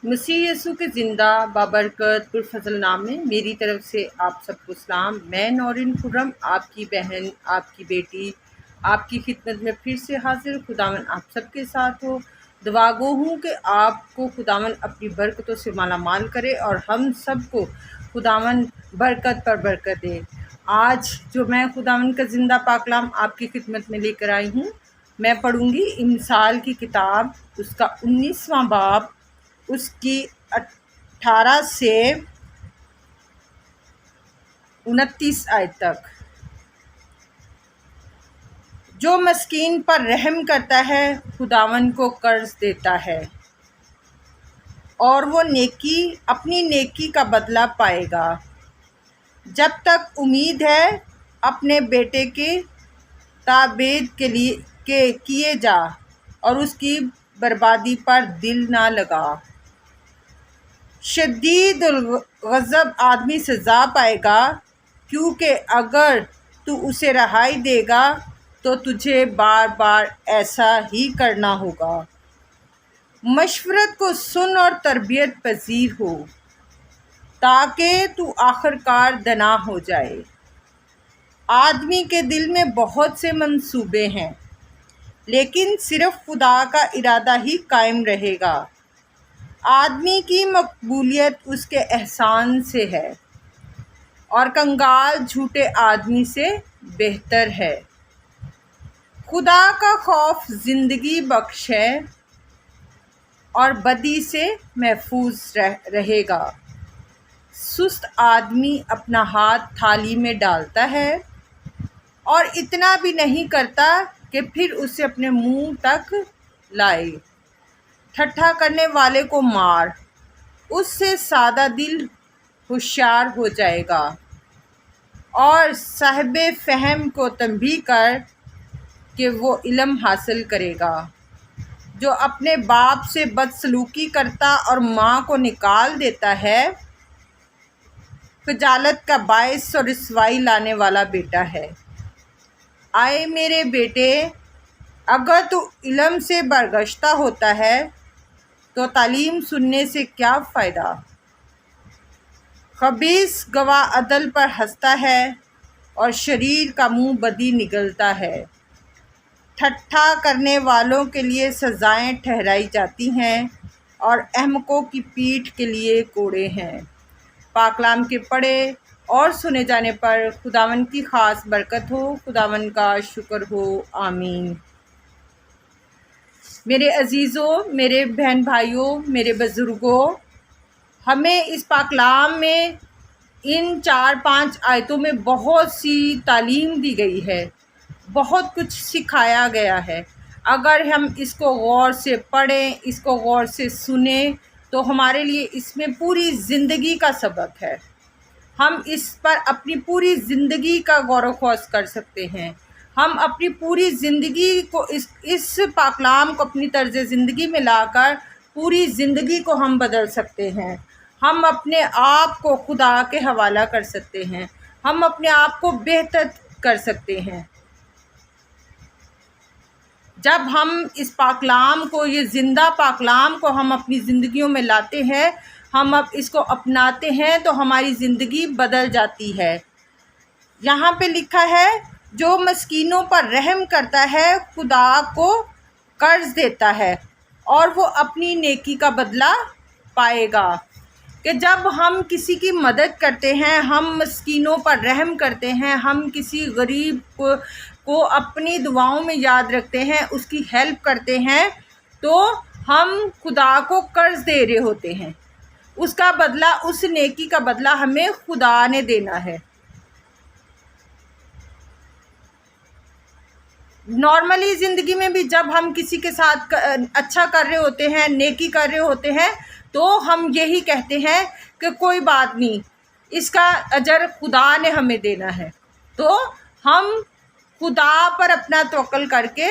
مسیح یسوع کے زندہ بابرکت پرفضل نام میں میری طرف سے آپ سب کو سلام۔ میں نورین خرم، آپ کی بہن، آپ کی بیٹی، آپ کی خدمت میں پھر سے حاضر۔ خداوند آپ سب کے ساتھ ہو۔ دعا گو ہوں کہ آپ کو خداوند اپنی برکتوں سے مالا مال کرے اور ہم سب کو خداوند برکت پر برکت دے۔ آج جو میں خداوند کا زندہ پاکلام آپ کی خدمت میں لے کر آئی ہوں، میں پڑھوں گی امثال کی کتاب، اس کا 19واں باب، اس کی 18 سے 29 آیت تک۔ جو مسکین پر رحم کرتا ہے خداوند کو قرض دیتا ہے، اور وہ اپنی نیکی کا بدلہ پائے گا۔ جب تک امید ہے اپنے بیٹے کے تعبید کے کیے جا اور اس کی بربادی پر دل نہ لگا۔ شدید الغضب آدمی سزا پائے گا، کیونکہ اگر تو اسے رہائی دے گا تو تجھے بار بار ایسا ہی کرنا ہوگا۔ مشورت کو سن اور تربیت پذیر ہو، تاکہ تو آخر کار دنا ہو جائے۔ آدمی کے دل میں بہت سے منصوبے ہیں، لیکن صرف خدا کا ارادہ ہی قائم رہے گا۔ آدمی کی مقبولیت اس کے احسان سے ہے، اور کنگال جھوٹے آدمی سے بہتر ہے۔ خدا کا خوف زندگی بخش ہے اور بدی سے محفوظ رہے گا۔ سست آدمی اپنا ہاتھ تھالی میں ڈالتا ہے اور اتنا بھی نہیں کرتا کہ پھر اسے اپنے منہ تک لائے۔ ٹھٹھا کرنے والے کو مار، اس سے سادہ دل ہوشیار ہو جائے گا، اور صاحب فہم کو تنبیہ کر کہ وہ علم حاصل کرے گا۔ جو اپنے باپ سے بدسلوکی کرتا اور ماں کو نکال دیتا ہے، خجالت کا باعث اور رسوائی لانے والا بیٹا ہے۔ آئے میرے بیٹے، اگر تو علم سے برگشتہ ہوتا ہے تو تعلیم سننے سے کیا فائدہ؟ خبیث گواہ عدل پر ہنستا ہے اور شریر کا منہ بدی نگلتا ہے۔ ٹھٹھا کرنے والوں کے لیے سزائیں ٹھہرائی جاتی ہیں، اور احمقوں کی پیٹھ کے لیے کوڑے ہیں۔ پاکلام کے پڑھے اور سنے جانے پر خداوند کی خاص برکت ہو۔ خداوند کا شکر ہو، آمین۔ میرے عزیزوں، میرے بہن بھائیوں، میرے بزرگوں، ہمیں اس پاکلام میں ان 4-5 آیتوں میں بہت سی تعلیم دی گئی ہے، بہت کچھ سکھایا گیا ہے۔ اگر ہم اس کو غور سے پڑھیں، اس کو غور سے سنیں، تو ہمارے لیے اس میں پوری زندگی کا سبق ہے۔ ہم اس پر اپنی پوری زندگی کا غور و خوض کر سکتے ہیں۔ ہم اپنی پوری زندگی کو اس پاکلام کو اپنی طرز زندگی میں لا کر پوری زندگی کو ہم بدل سکتے ہیں۔ ہم اپنے آپ کو خدا کے حوالہ کر سکتے ہیں، ہم اپنے آپ کو بہتر کر سکتے ہیں۔ جب ہم اس پاکلام کو، یہ زندہ پاکلام کو ہم اپنی زندگیوں میں لاتے ہیں، ہم اب اس کو اپناتے ہیں، تو ہماری زندگی بدل جاتی ہے۔ یہاں پہ لکھا ہے، جو مسکینوں پر رحم کرتا ہے خدا کو قرض دیتا ہے، اور وہ اپنی نیکی کا بدلہ پائے گا۔ کہ جب ہم کسی کی مدد کرتے ہیں، ہم مسکینوں پر رحم کرتے ہیں، ہم کسی غریب کو اپنی دعاؤں میں یاد رکھتے ہیں، اس کی ہیلپ کرتے ہیں، تو ہم خدا کو قرض دے رہے ہوتے ہیں۔ اس کا بدلہ، اس نیکی کا بدلہ ہمیں خدا نے دینا ہے۔ نارملی زندگی میں بھی جب ہم کسی کے ساتھ اچھا کر رہے ہوتے ہیں، نیکی کر رہے ہوتے ہیں، تو ہم یہی کہتے ہیں کہ کوئی بات نہیں، اس کا اجر خدا نے ہمیں دینا ہے۔ تو ہم خدا پر اپنا توکل کر کے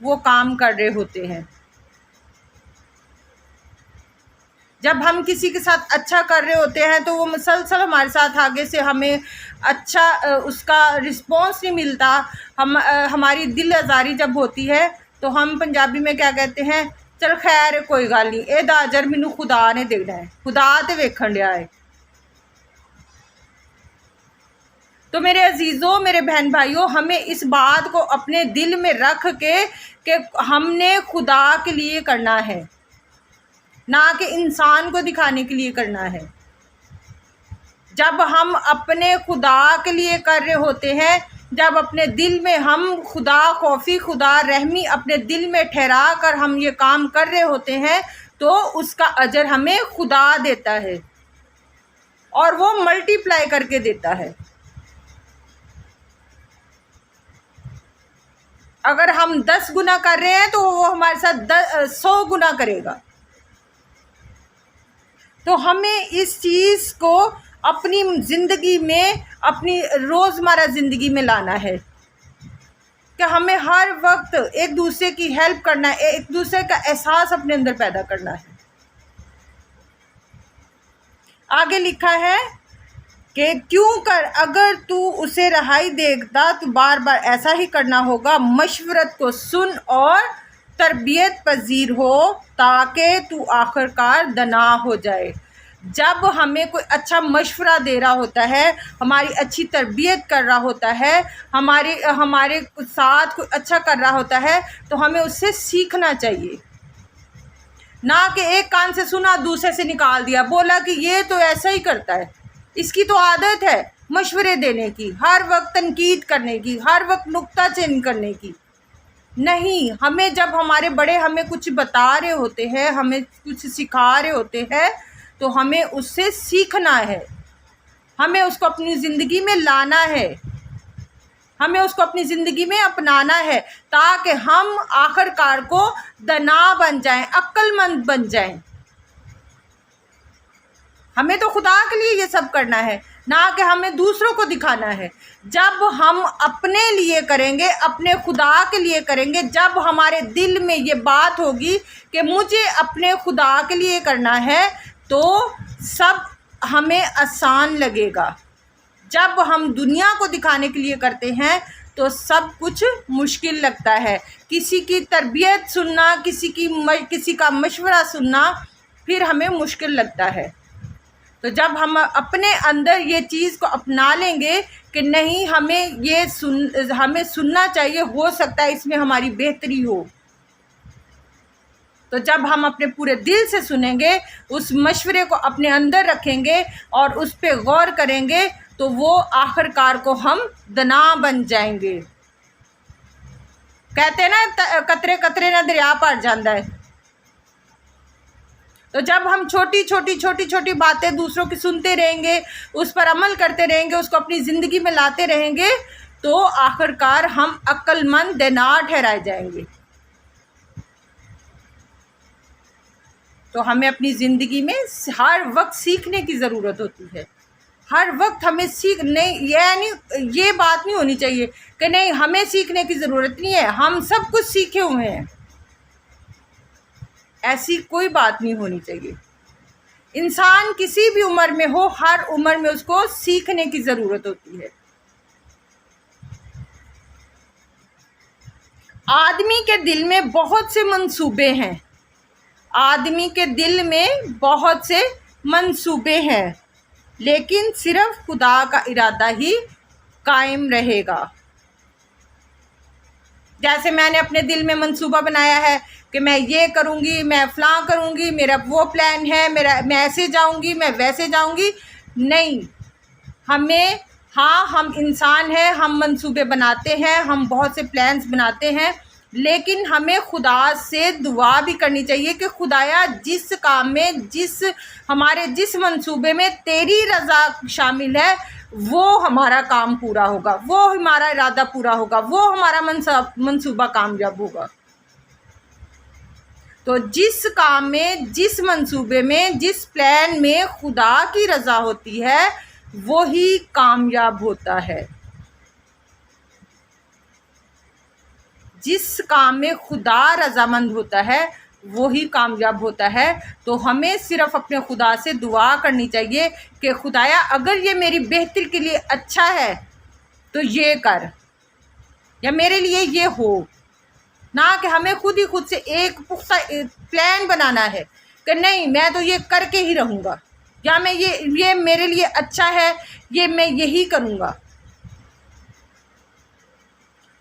وہ کام کر رہے ہوتے ہیں۔ جب ہم کسی کے ساتھ اچھا کر رہے ہوتے ہیں تو وہ مسلسل ہمارے ساتھ آگے سے ہمیں اچھا اس کا رسپانس نہیں ملتا، ہماری دل آزاری جب ہوتی ہے تو ہم پنجابی میں کیا کہتے ہیں، چل خیر ہے کوئی گل نہیں، یہ اجر مینوں خدا نے دینا ہے، خدا تے ویکھن ڈیا ہے۔ تو میرے عزیزوں، میرے بہن بھائیوں، ہمیں اس بات کو اپنے دل میں رکھ کے کہ ہم نے خدا کے لیے کرنا ہے، نہ کہ انسان کو دکھانے کے لیے کرنا ہے۔ جب ہم اپنے خدا کے لیے کر رہے ہوتے ہیں، جب اپنے دل میں ہم خدا خوفی، خدا رحمی اپنے دل میں ٹھہرا کر ہم یہ کام کر رہے ہوتے ہیں، تو اس کا اجر ہمیں خدا دیتا ہے، اور وہ ملٹی پلائی کر کے دیتا ہے۔ اگر ہم 10 گنا کر رہے ہیں تو وہ ہمارے ساتھ 100 گنا کرے گا۔ تو ہمیں اس چیز کو اپنی زندگی میں، اپنی روزمرہ زندگی میں لانا ہے کہ ہمیں ہر وقت ایک دوسرے کی ہیلپ کرنا ہے، ایک دوسرے کا احساس اپنے اندر پیدا کرنا ہے۔ آگے لکھا ہے کہ کیوں کر اگر تو اسے رہائی دے گا تو بار بار ایسا ہی کرنا ہوگا، مشورت کو سن اور تربیت پذیر ہو تاکہ تو آخر کار دنا ہو جائے۔ جب ہمیں کوئی اچھا مشورہ دے رہا ہوتا ہے، ہماری اچھی تربیت کر رہا ہوتا ہے، ہمارے ساتھ کوئی اچھا کر رہا ہوتا ہے، تو ہمیں اس سے سیکھنا چاہیے، نہ کہ ایک کان سے سنا دوسرے سے نکال دیا، بولا کہ یہ تو ایسا ہی کرتا ہے، اس کی تو عادت ہے مشورے دینے کی، ہر وقت تنقید کرنے کی، ہر وقت نکتہ چینی کرنے کی۔ نہیں، ہمیں جب ہمارے بڑے ہمیں کچھ بتا رہے ہوتے ہیں، ہمیں کچھ سکھا رہے ہوتے ہیں، تو ہمیں اس سے سیکھنا ہے، ہمیں اس کو اپنی زندگی میں لانا ہے، ہمیں اس کو اپنی زندگی میں اپنانا ہے، تاکہ ہم آخر کار کو دنا بن جائیں، عقل مند بن جائیں۔ ہمیں تو خدا کے لیے یہ سب کرنا ہے، نہ کہ ہمیں دوسروں کو دکھانا ہے۔ جب ہم اپنے لیے کریں گے، اپنے خدا کے لیے کریں گے، جب ہمارے دل میں یہ بات ہوگی کہ مجھے اپنے خدا کے لیے کرنا ہے، تو سب ہمیں آسان لگے گا۔ جب ہم دنیا کو دکھانے کے لیے کرتے ہیں تو سب کچھ مشکل لگتا ہے، کسی کی تربیت سننا، کسی کا مشورہ سننا پھر ہمیں مشکل لگتا ہے۔ تو جب ہم اپنے اندر یہ چیز کو اپنا لیں گے کہ نہیں، ہمیں سننا چاہیے، ہو سکتا ہے اس میں ہماری بہتری ہو، تو جب ہم اپنے پورے دل سے سنیں گے، اس مشورے کو اپنے اندر رکھیں گے اور اس پہ غور کریں گے، تو وہ آخر کار کو ہم دنا بن جائیں گے۔ کہتے ہیں نا، قطرے قطرے نہ دریا بھر جاتا ہے۔ تو جب ہم چھوٹی چھوٹی باتیں دوسروں کی سنتے رہیں گے، اس پر عمل کرتے رہیں گے، اس کو اپنی زندگی میں لاتے رہیں گے، تو آخر کار ہم عقل مند دنا ٹھہرائے جائیں گے۔ تو ہمیں اپنی زندگی میں ہر وقت سیکھنے کی ضرورت ہوتی ہے، ہر وقت ہمیں یہ بات نہیں ہونی چاہیے کہ نہیں ہمیں سیکھنے کی ضرورت نہیں ہے، ہم سب کچھ سیکھے ہوئے ہیں، ایسی کوئی بات نہیں ہونی چاہیے۔ انسان کسی بھی عمر میں ہو، ہر عمر میں اس کو سیکھنے کی ضرورت ہوتی ہے۔ آدمی کے دل میں بہت سے منصوبے ہیں، آدمی کے دل میں بہت سے منصوبے ہیں، لیکن صرف خدا کا ارادہ ہی قائم رہے گا۔ جیسے میں نے اپنے دل میں منصوبہ بنایا ہے کہ میں یہ کروں گی، میں فلاں کروں گی، میرا وہ پلان ہے، میں ایسے جاؤں گی، میں ویسے جاؤں گی، نہیں، ہم انسان ہیں، ہم منصوبے بناتے ہیں، ہم بہت سے پلانز بناتے ہیں، لیکن ہمیں خدا سے دعا بھی کرنی چاہیے کہ خدایا جس کام میں، ہمارے جس منصوبے میں تیری رضا شامل ہے، وہ ہمارا کام پورا ہوگا، وہ ہمارا ارادہ پورا ہوگا، وہ ہمارا منصوبہ کامیاب ہوگا۔ تو جس کام میں، جس منصوبے میں، جس پلان میں خدا کی رضا ہوتی ہے، وہی کامیاب ہوتا ہے۔ جس کام میں خدا رضامند ہوتا ہے وہی کامیاب ہوتا ہے۔ تو ہمیں صرف اپنے خدا سے دعا کرنی چاہیے کہ خدایا اگر یہ میری بہتری کے لیے اچھا ہے تو یہ کر، یا میرے لیے یہ ہو، نہ کہ ہمیں خود ہی خود سے ایک پختہ پلان بنانا ہے کہ نہیں میں تو یہ کر کے ہی رہوں گا، یا میں یہ میرے لیے اچھا ہے، یہ میں یہی کروں گا۔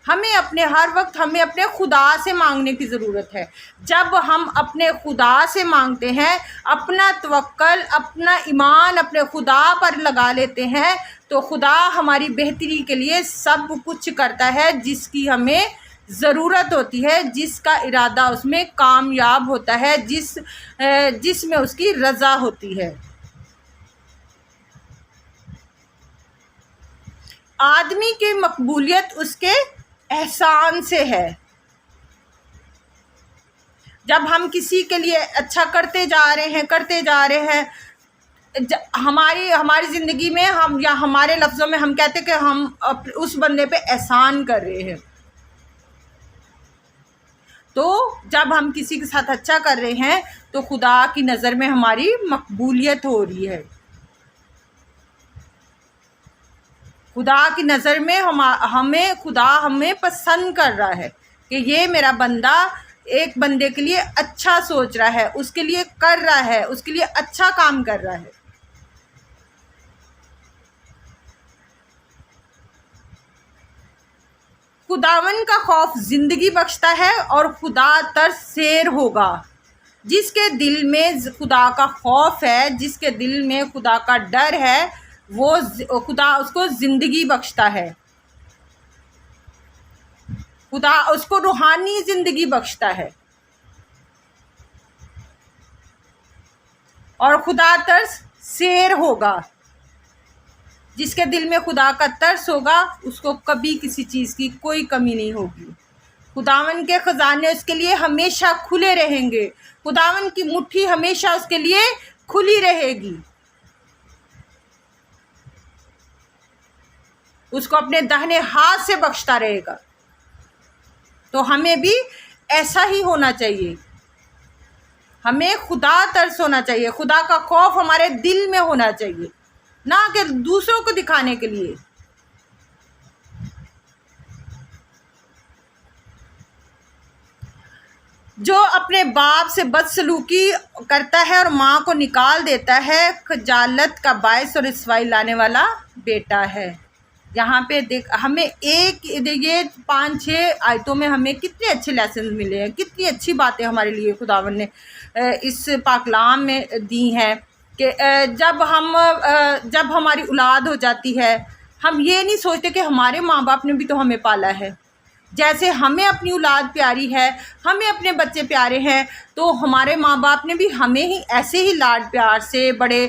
ہر وقت ہمیں اپنے خدا سے مانگنے کی ضرورت ہے۔ جب ہم اپنے خدا سے مانگتے ہیں، اپنا توکل، اپنا ایمان اپنے خدا پر لگا لیتے ہیں، تو خدا ہماری بہتری کے لیے سب کچھ کرتا ہے جس کی ہمیں ضرورت ہوتی ہے، جس کا ارادہ اس میں کامیاب ہوتا ہے، جس میں اس کی رضا ہوتی ہے۔ آدمی کی مقبولیت اس کے احسان سے ہے۔ جب ہم کسی کے لیے اچھا کرتے جا رہے ہیں ہماری زندگی میں یا ہمارے لفظوں میں ہم کہتے کہ ہم اس بندے پہ احسان کر رہے ہیں، تو جب ہم کسی کے ساتھ اچھا کر رہے ہیں تو خدا کی نظر میں ہماری مقبولیت ہو رہی ہے۔ خدا کی نظر میں خدا ہمیں پسند کر رہا ہے کہ یہ میرا بندہ ایک بندے کے لیے اچھا سوچ رہا ہے، اس کے لیے کر رہا ہے، اس کے لیے اچھا کام کر رہا ہے۔ خداوند کا خوف زندگی بخشتا ہے اور خدا ترس سیر ہوگا۔ جس کے دل میں خدا کا خوف ہے، جس کے دل میں خدا کا ڈر ہے، وہ خدا اس کو زندگی بخشتا ہے، خدا اس کو روحانی زندگی بخشتا ہے، اور خدا ترس سیر ہوگا۔ جس کے دل میں خدا کا ترس ہوگا اس کو کبھی کسی چیز کی کوئی کمی نہیں ہوگی۔ خداوند کے خزانے اس کے لیے ہمیشہ کھلے رہیں گے، خداوند کی مٹھی ہمیشہ اس کے لیے کھلی رہے گی، اس کو اپنے داہنے ہاتھ سے بخشتا رہے گا۔ تو ہمیں بھی ایسا ہی ہونا چاہیے، ہمیں خدا ترس ہونا چاہیے، خدا کا خوف ہمارے دل میں ہونا چاہیے، نہ کہ دوسروں کو دکھانے کے لیے۔ جو اپنے باپ سے بدسلوکی کرتا ہے اور ماں کو نکال دیتا ہے، خجالت کا باعث اور رسوائی لانے والا بیٹا ہے۔ یہاں پہ ہمیں یہ 5-6 آیتوں میں ہمیں کتنے اچھے لیسنز ملے ہیں، کتنی اچھی باتیں ہمارے لیے خداوند نے اس پاک کلام میں دی ہیں کہ جب ہماری اولاد ہو جاتی ہے، ہم یہ نہیں سوچتے کہ ہمارے ماں باپ نے بھی تو ہمیں پالا ہے، جیسے ہمیں اپنی اولاد پیاری ہے، ہمیں اپنے بچے پیارے ہیں، تو ہمارے ماں باپ نے بھی ہمیں ہی ایسے ہی لاڈ پیار سے بڑے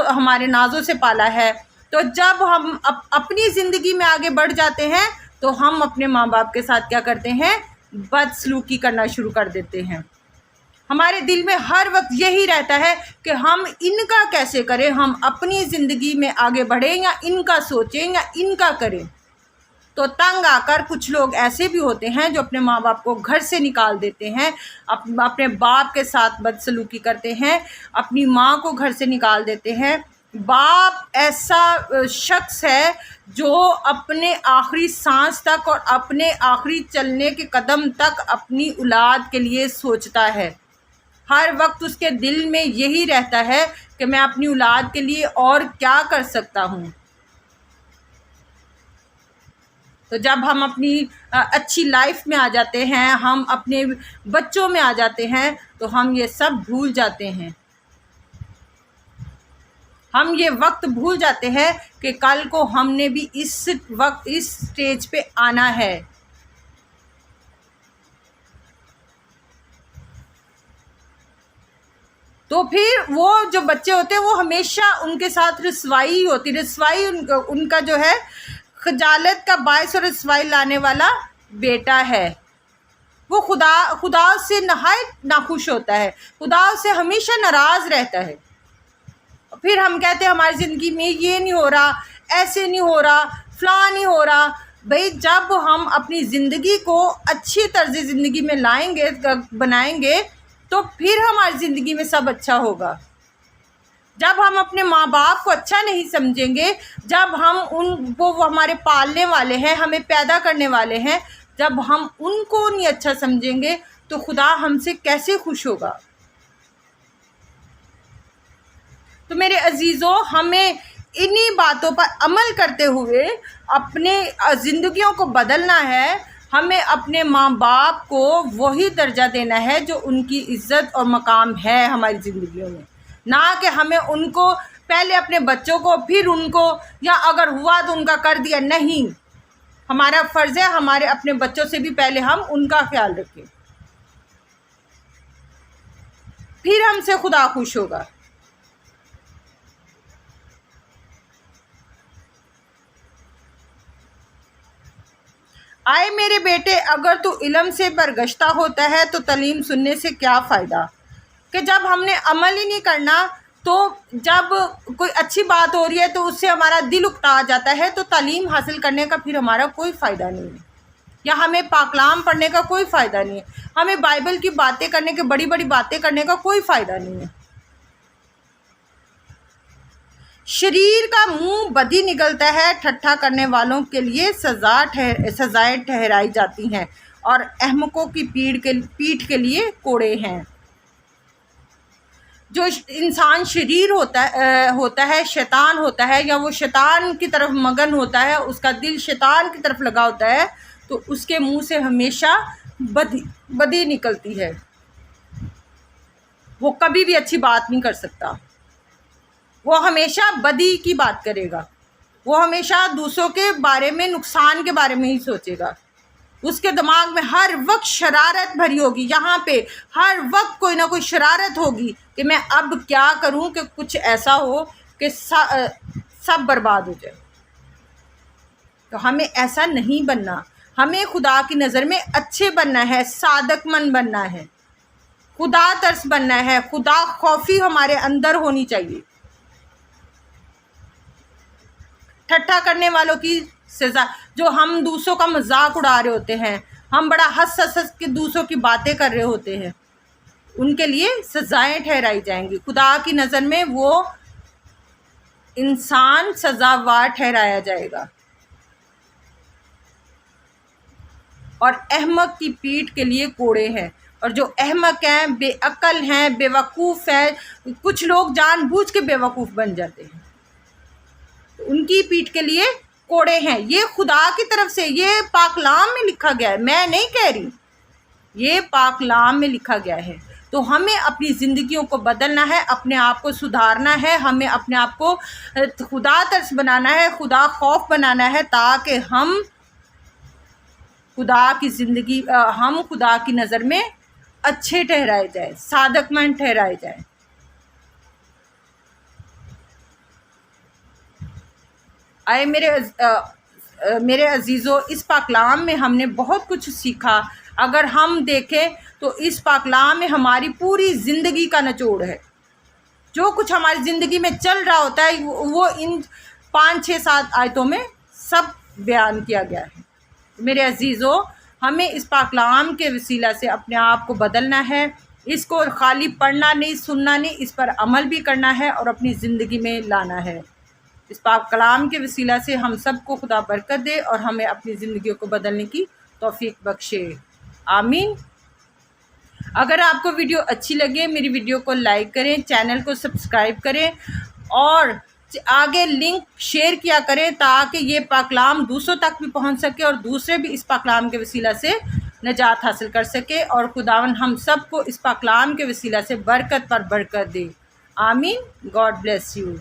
ہمارے نازوں سے پالا ہے۔ تو جب ہم اپنی زندگی میں آگے بڑھ جاتے ہیں تو ہم اپنے ماں باپ کے ساتھ کیا کرتے ہیں؟ بدسلوکی کرنا شروع کر دیتے ہیں۔ ہمارے دل میں ہر وقت یہی رہتا ہے کہ ہم ان کا کیسے کریں، ہم اپنی زندگی میں آگے بڑھیں یا ان کا سوچیں یا ان کا کریں۔ تو تنگ آ کر کچھ لوگ ایسے بھی ہوتے ہیں جو اپنے ماں باپ کو گھر سے نکال دیتے ہیں، اپنے باپ کے ساتھ بدسلوکی کرتے ہیں، اپنی ماں کو گھر سے نکال دیتے ہیں۔ باپ ایسا شخص ہے جو اپنے آخری سانس تک اور اپنے آخری چلنے کے قدم تک اپنی اولاد کے لیے سوچتا ہے۔ ہر وقت اس کے دل میں یہی رہتا ہے کہ میں اپنی اولاد کے لیے اور کیا کر سکتا ہوں۔ تو جب ہم اپنی اچھی لائف میں آ جاتے ہیں، ہم اپنے بچوں میں آ جاتے ہیں، تو ہم یہ سب بھول جاتے ہیں، ہم یہ وقت بھول جاتے ہیں کہ کل کو ہم نے بھی اس سٹیج پہ آنا ہے۔ تو پھر وہ جو بچے ہوتے ہیں وہ ہمیشہ ان کے ساتھ رسوائی ہوتی، رسوائی ان کا جو ہے خجالت کا باعث اور رسوائی لانے والا بیٹا ہے۔ وہ خدا سے نہایت ناخوش ہوتا ہے، خدا سے ہمیشہ ناراض رہتا ہے۔ پھر ہم کہتے ہیں ہماری زندگی میں یہ نہیں ہو رہا، ایسے نہیں ہو رہا، فلاں نہیں ہو رہا۔ بھئی جب ہم اپنی زندگی کو اچھی طرز زندگی میں بنائیں گے تو پھر ہماری زندگی میں سب اچھا ہوگا۔ جب ہم اپنے ماں باپ کو اچھا نہیں سمجھیں گے، جب ہم وہ ہمارے پالنے والے ہیں، ہمیں پیدا کرنے والے ہیں، جب ہم ان کو نہیں اچھا سمجھیں گے تو خدا ہم سے کیسے خوش ہوگا؟ تو میرے عزیزوں، ہمیں انہی باتوں پر عمل کرتے ہوئے اپنے زندگیوں کو بدلنا ہے۔ ہمیں اپنے ماں باپ کو وہی درجہ دینا ہے جو ان کی عزت اور مقام ہے ہماری زندگیوں میں، نہ کہ ہمیں ان کو پہلے اپنے بچوں کو پھر ان کو، یا اگر ہوا تو ان کا کر دیا۔ نہیں، ہمارا فرض ہے ہمارے اپنے بچوں سے بھی پہلے ہم ان کا خیال رکھیں، پھر ہم سے خدا خوش ہوگا۔ آئے میرے بیٹے، اگر تو علم سے برگشتہ ہوتا ہے تو تعلیم سننے سے کیا فائدہ؟ کہ جب ہم نے عمل ہی نہیں کرنا، تو جب کوئی اچھی بات ہو رہی ہے تو اس سے ہمارا دل اکتا جاتا ہے، تو تعلیم حاصل کرنے کا پھر ہمارا کوئی فائدہ نہیں ہے، یا ہمیں پاکلام پڑھنے کا کوئی فائدہ نہیں ہے، ہمیں بائبل کی باتیں کرنے کے، بڑی بڑی باتیں کرنے کا کوئی فائدہ نہیں ہے۔ شریر کا منہ بدی نکلتا ہے، ٹھٹھا کرنے والوں کے لیے سزائیں ٹھہرائی جاتی ہیں، اور احمقوں کی پیٹھ کے لیے کوڑے ہیں۔ جو انسان شریر ہوتا ہے، شیطان ہوتا ہے، یا وہ شیطان کی طرف مگن ہوتا ہے، اس کا دل شیطان کی طرف لگا ہوتا ہے، تو اس کے منہ سے ہمیشہ بدی نکلتی ہے، وہ کبھی بھی اچھی بات نہیں کر سکتا، وہ ہمیشہ بدی کی بات کرے گا، وہ ہمیشہ دوسروں کے بارے میں، نقصان کے بارے میں ہی سوچے گا۔ اس کے دماغ میں ہر وقت شرارت بھری ہوگی، یہاں پہ ہر وقت کوئی نہ کوئی شرارت ہوگی کہ میں اب کیا کروں کہ کچھ ایسا ہو کہ سب برباد ہو جائے۔ تو ہمیں ایسا نہیں بننا، ہمیں خدا کی نظر میں اچھے بننا ہے، صادق مند بننا ہے، خدا ترس بننا ہے، خدا خوفی ہمارے اندر ہونی چاہیے۔ ٹھٹھا کرنے والوں کی سزا، جو ہم دوسروں کا مذاق اڑا رہے ہوتے ہیں، ہم بڑا ہنس کے دوسروں کی باتیں کر رہے ہوتے ہیں، ان کے لیے سزائیں ٹھہرائی جائیں گی۔ خدا کی نظر میں وہ انسان سزاوار ٹھہرایا جائے گا۔ اور احمق کی پیٹھ کے لیے کوڑے ہیں، اور جو احمق ہیں، بے عقل ہیں، بے وقوف ہیں، کچھ لوگ جان بوجھ کے بے وقوف بن جاتے ہیں، ان کی پیٹھ کے لیے کوڑے ہیں۔ یہ خدا کی طرف سے، یہ پاکلام میں لکھا گیا ہے، میں نہیں کہہ رہی، یہ پاکلام میں لکھا گیا ہے۔ تو ہمیں اپنی زندگیوں کو بدلنا ہے، اپنے آپ کو سدھارنا ہے، ہمیں اپنے آپ کو خدا ترس بنانا ہے، خدا خوف بنانا ہے، تاکہ ہم خدا کی نظر میں اچھے ٹھہرائے جائیں، صادق مند ٹھہرائے جائیں۔ آئے میرے عزیزوں، اس پاکلام میں ہم نے بہت کچھ سیکھا۔ اگر ہم دیکھیں تو اس پاکلام میں ہماری پوری زندگی کا نچوڑ ہے، جو کچھ ہماری زندگی میں چل رہا ہوتا ہے وہ ان 5 6 7 آیتوں میں سب بیان کیا گیا ہے۔ میرے عزیزوں، ہمیں اس پاکلام کے وسیلہ سے اپنے آپ کو بدلنا ہے، اس کو خالی پڑھنا نہیں، سننا نہیں، اس پر عمل بھی کرنا ہے اور اپنی زندگی میں لانا ہے۔ اس پاک کلام کے وسیلہ سے ہم سب کو خدا برکت دے اور ہمیں اپنی زندگیوں کو بدلنے کی توفیق بخشے، آمین۔ اگر آپ کو ویڈیو اچھی لگے، میری ویڈیو کو لائک کریں، چینل کو سبسکرائب کریں، اور آگے لنک شیئر کیا کریں، تاکہ یہ پاکلام دوسروں تک بھی پہنچ سکے اور دوسرے بھی اس پاکلام کے وسیلہ سے نجات حاصل کر سکے، اور خداوند ہم سب کو اس پاکلام کے وسیلہ سے برکت پر برکت دے، آمین۔ God bless you.